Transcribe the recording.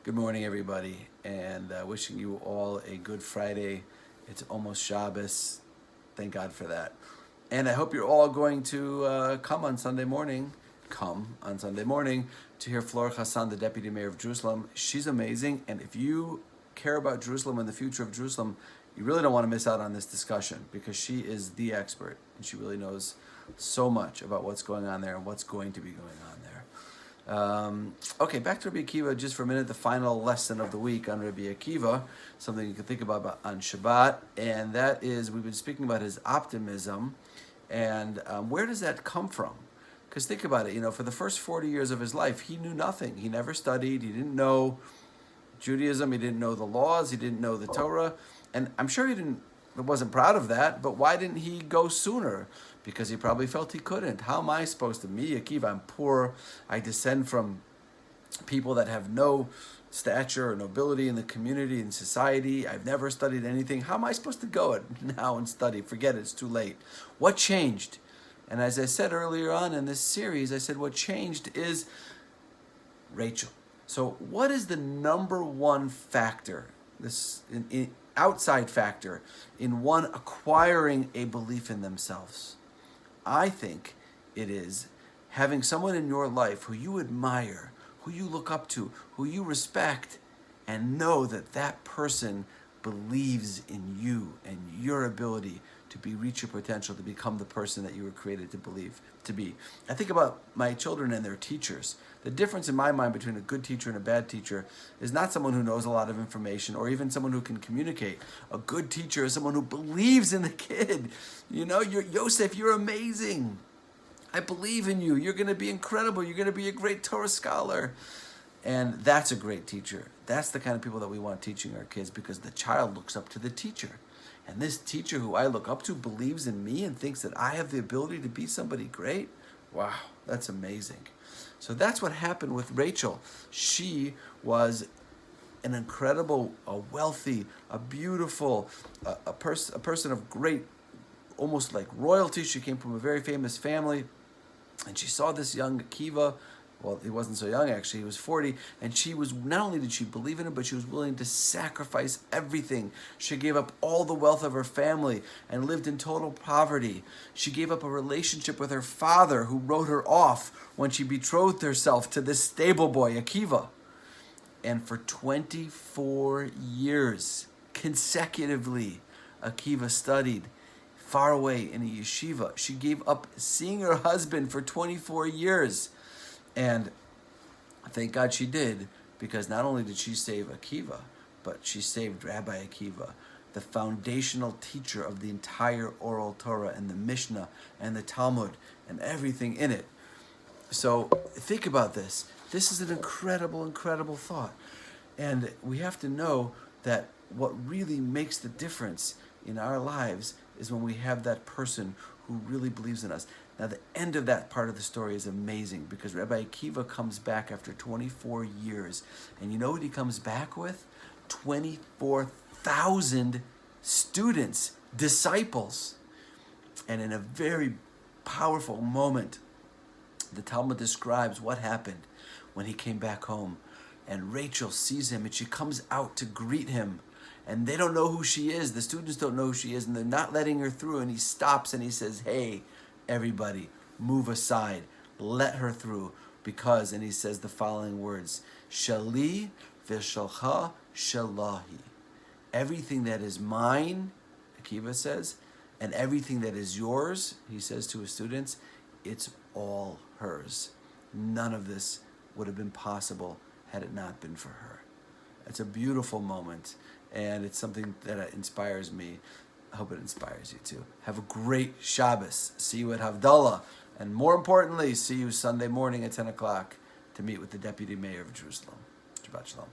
Good morning, everybody, and wishing you all a good Friday. It's almost Shabbos. Thank God for that. And I hope you're all going to come on Sunday morning to hear Flora Hassan, the Deputy Mayor of Jerusalem. She's amazing, and if you care about Jerusalem and the future of Jerusalem, you really don't want to miss out on this discussion because she is the expert, and she really knows so much about what's going on there and what's going to be going on there. Okay, back to Rabbi Akiva just for a minute, the final lesson of the week on Rabbi Akiva, something you can think about on Shabbat, and that is, we've been speaking about his optimism, and where does that come from? Because think about it, for the first 40 years of his life, he knew nothing. He never studied, he didn't know Judaism, he didn't know the laws, he didn't know the Torah, and I'm sure he wasn't proud of that, but why didn't he go sooner? Because he probably felt he couldn't. How am I supposed to? Me, Akiva, I'm poor. I descend from people that have no stature or nobility in the community and society. I've never studied anything. How am I supposed to go now and study? Forget it, it's too late. What changed? And as I said earlier on in this series, I said what changed is Rachel. So what is the number one factor, this outside factor, in one acquiring a belief in themselves? I think it is having someone in your life who you admire, who you look up to, who you respect, and know that that person believes in you and your ability to reach your potential, to become the person that you were created to be. I think about my children and their teachers. The difference in my mind between a good teacher and a bad teacher is not someone who knows a lot of information or even someone who can communicate. A good teacher is someone who believes in the kid. You're Yosef, you're amazing. I believe in you. You're going to be incredible. You're going to be a great Torah scholar. And that's a great teacher. That's the kind of people that we want teaching our kids, because the child looks up to the teacher. And this teacher who I look up to believes in me and thinks that I have the ability to be somebody great. Wow, that's amazing. So that's what happened with Rachel. She was an incredible, a wealthy, a beautiful, a person of great, almost like royalty. She came from a very famous family. And she saw this young Akiva. Well, he wasn't so young, actually. He was 40. And not only did she believe in him, but she was willing to sacrifice everything. She gave up all the wealth of her family and lived in total poverty. She gave up a relationship with her father, who wrote her off when she betrothed herself to this stable boy, Akiva. And for 24 years, consecutively, Akiva studied far away in a yeshiva. She gave up seeing her husband for 24 years. And thank God she did, because not only did she save Akiva, but she saved Rabbi Akiva, the foundational teacher of the entire oral Torah and the Mishnah and the Talmud and everything in it. So think about this. This is an incredible, incredible thought. And we have to know that what really makes the difference in our lives is when we have that person who really believes in us. Now, the end of that part of the story is amazing, because Rabbi Akiva comes back after 24 years. And you know what he comes back with? 24,000 students, disciples. And in a very powerful moment, the Talmud describes what happened when he came back home. And Rachel sees him, and she comes out to greet him. And they don't know who she is. The students don't know who she is, and they're not letting her through. And he stops and he says, "Hey, everybody, move aside. Let her through." Because, and he says the following words, "Shali v'shalcha shalahi." Everything that is mine, Akiva says, and everything that is yours, he says to his students, it's all hers. None of this would have been possible had it not been for her. It's a beautiful moment, and it's something that inspires me. I hope it inspires you too. Have a great Shabbos. See you at Havdalah. And more importantly, see you Sunday morning at 10 o'clock to meet with the Deputy Mayor of Jerusalem. Shabbat Shalom.